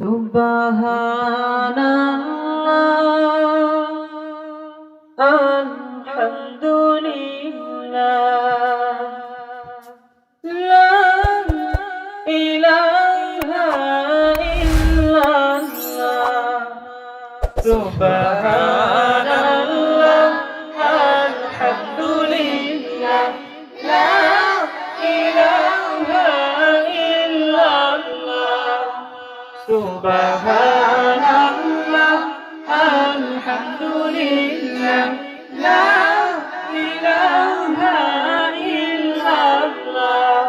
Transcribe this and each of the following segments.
সুবহানাল্লাহ আলহামদুলিল্লাহ লা ইলাহা ইল্লাল্লাহ সুবহানাল্লাহ আলহামদুলিল্লাহ লা ইলাহা ইল্লাল্লাহ সুবহানাল্লাহ আলহামদুলিল্লাহ লা ইলাহা ইল্লাল্লাহ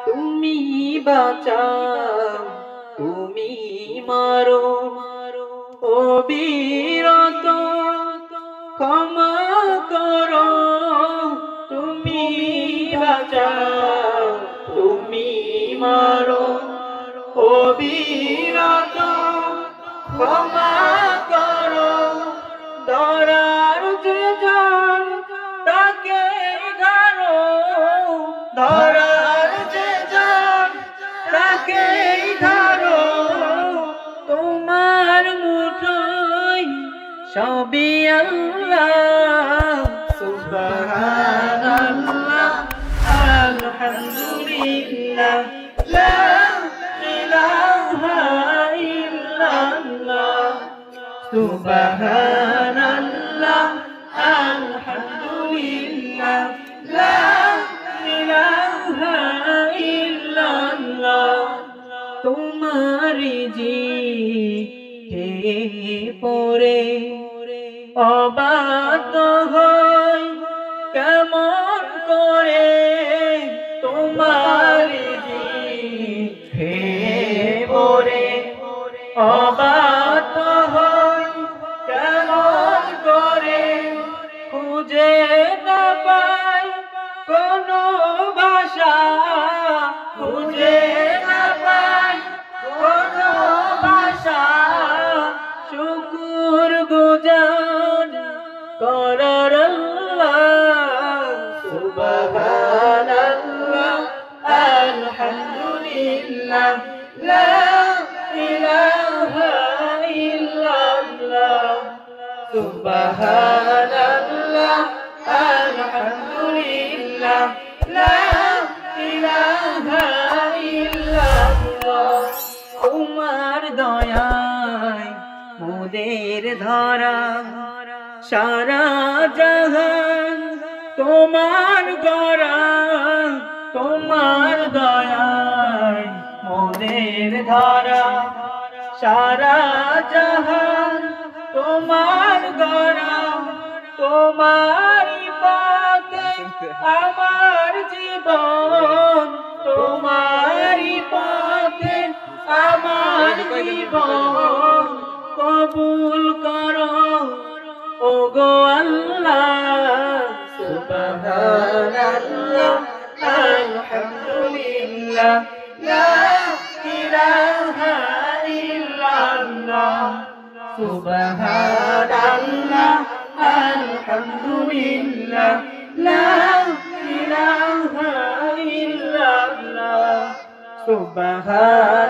তুমি বাঁচাও তুমি মারো অবিরত ক্ষমা করো তুমি বাঁচাও তুমি মারো অবিরত ক্ষমা করো ধরার যে জন তাকে ধরো ধরার যে জন তাকে ধরো তোমার মুঠোয় সবই আল্লাহ সুবহানাল্লাহ আলহামদুলিল্লাহ লা ইলাহা ইল্লাল্লাহ সুবহানাল্লাহ আলহামদুলিল্লাহ লা ইলাহা ইল্লাল্লাহ তোমারি জিকে পরে অবাক হয় কেমন করে তোমারি জিকে পরে অবাক হয় কেমন করে খুঁজে না পাই কোনো ভাষা খুঁজে না পাই কোনো ভাষা শুকর গুজার করার আল্লাহ সুবহানাল্লাহ আলহামদুলিল্লাহ লা ইলাহা ইল্লাল্লাহ সুবহানাল্লাহ আলহামদুলিল্লাহ লা ইলাহা ইল্লাল্লাহ তোমার দয়ায় মোদের ধরা সারা জাহান তোমার গড়া তোমার দয়ায় মোদের ধরা সারা জাহান তোমার গড়া তোমারই পথে আমার জীবন তোমারই পথে আমার জীবন কবুল করো ওগো আল্লাহ সুবহানাল্লাহ আলহামদুলিল্লাহ লা ইলাহা ইল্লাল্লাহ সুবহানাল্লাহ আলহামদুলিল্লাহ লা ইলাহা ইল্লাল্লাহ সুবহান